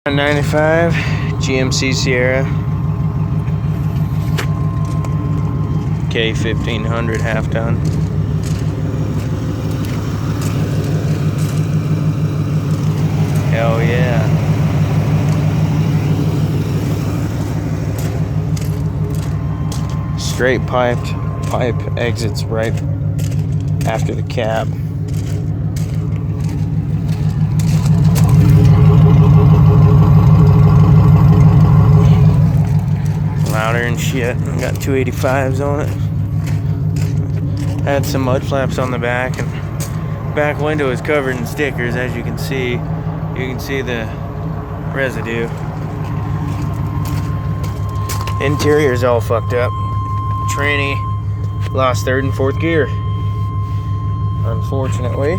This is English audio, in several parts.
95 GMC Sierra K1500 half ton. Hell yeah. Straight pipe exits right after the cab. Louder and shit. Got 285s on it. Had some mud flaps on the back, and back window is covered in stickers, as you can see. You can see the residue. Interior's all fucked up. Tranny lost third and fourth gear, unfortunately.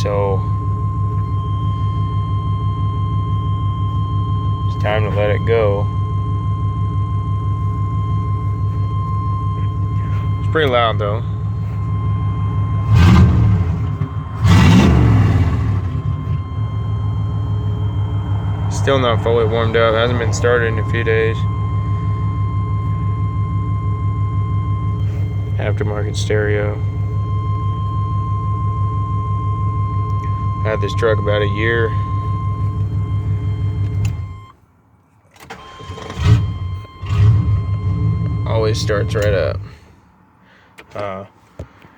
So it's time to let it go. It's pretty loud though. Still not fully warmed up. Hasn't been started in a few days. Aftermarket stereo. Had this truck about a year. Always starts right up.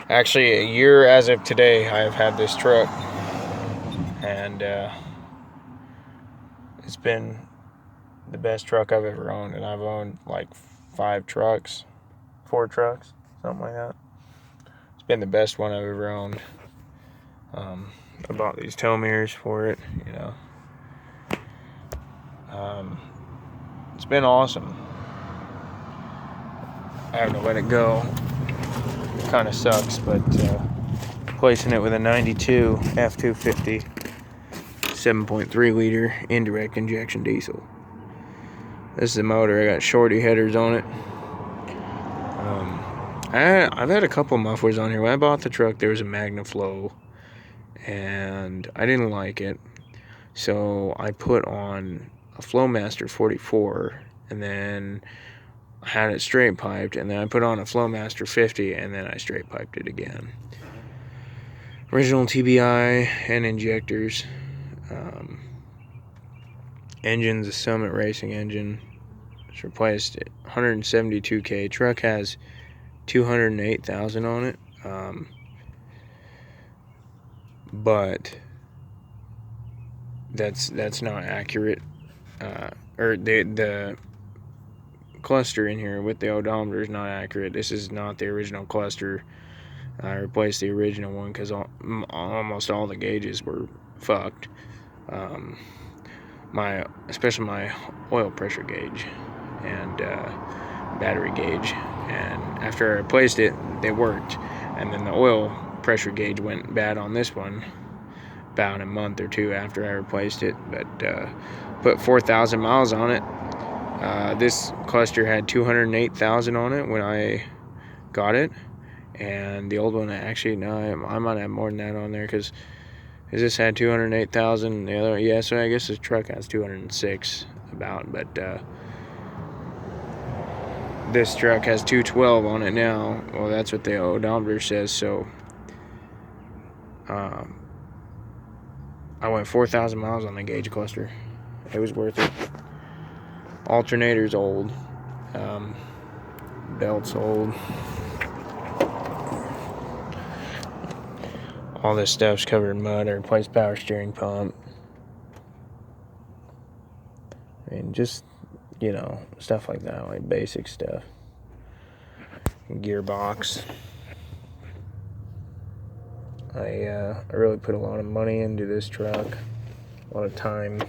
Actually, a year as of today, I've had this truck, and it's been the best truck I've ever owned. And I've owned like 4 trucks, something like that. It's been the best one I've ever owned. I bought these tow mirrors for it, you know. It's been awesome. I have to let it go. It kind of sucks, but replacing it with a 92 F250 7.3 liter indirect injection diesel. This is the motor. I got shorty headers on it. I've had a couple mufflers on here. When I bought the truck, there was a MagnaFlow, and I didn't like it, so I put on a Flowmaster 44, and then I had it straight piped, and then I put on a Flowmaster 50, and then I straight piped it again. Original TBI and injectors. Engine's a Summit Racing engine. It's replaced it. 172K. Truck has 208,000 on it. But that's not accurate. Or the cluster in here with the odometer is not accurate. This is not the original cluster. I replaced the original one because almost all the gauges were fucked. Especially my oil pressure gauge and battery gauge. And after I replaced it, they worked. And then the oil pressure gauge went bad on this one about a month or two after I replaced it. But put 4,000 miles on it. This cluster had 208,000 on it when I got it, and the old one, actually, no, I might have more than that on there, because this had 208,000. The other, yeah, so I guess this truck has 206 about, but this truck has 212 on it now. Well, that's what the odometer says. So I went 4,000 miles on the gauge cluster. It was worth it. Alternator's old. Belt's old. All this stuff's covered in mud. I replaced power steering pump. I mean, just, you know, stuff like that, like basic stuff. Gearbox. I really put a lot of money into this truck. A lot of time.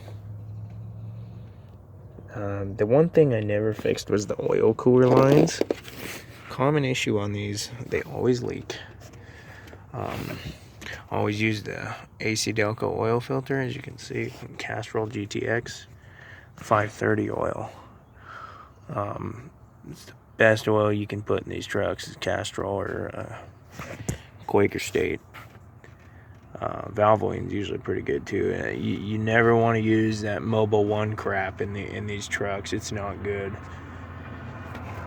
The one thing I never fixed was the oil cooler lines. Common issue on these, they always leak. Always use the AC Delco oil filter, as you can see, from Castrol GTX 530 oil. It's the best oil you can put in these trucks is Castrol or Quaker State. Valvoline is usually pretty good too. You never want to use that Mobil 1 crap in these trucks. It's not good.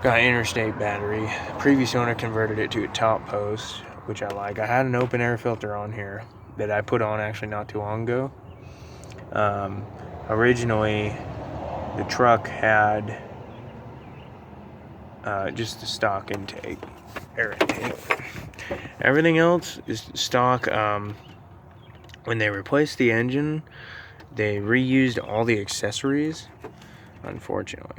Got interstate battery. Previous owner converted it to a top post, which I like. I had an open air filter on here that I put on actually not too long ago. Originally, the truck had just the stock intake, air intake. Everything else is stock. When they replaced the engine, they reused all the accessories, unfortunately.